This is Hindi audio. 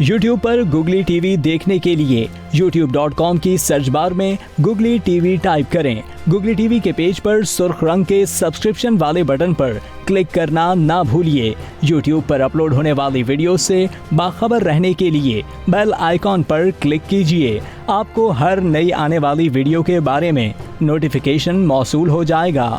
YouTube पर गुगली टीवी देखने के लिए youtube.com की सर्च बार में गुगली टीवी टाइप करें। गुगली टीवी के पेज पर सुर्ख रंग के सब्सक्रिप्शन वाले बटन पर क्लिक करना ना भूलिए। YouTube पर अपलोड होने वाली वीडियो से बाखबर रहने के लिए बेल आइकॉन पर क्लिक कीजिए। आपको हर नई आने वाली वीडियो के बारे में नोटिफिकेशन मौसूल हो जाएगा।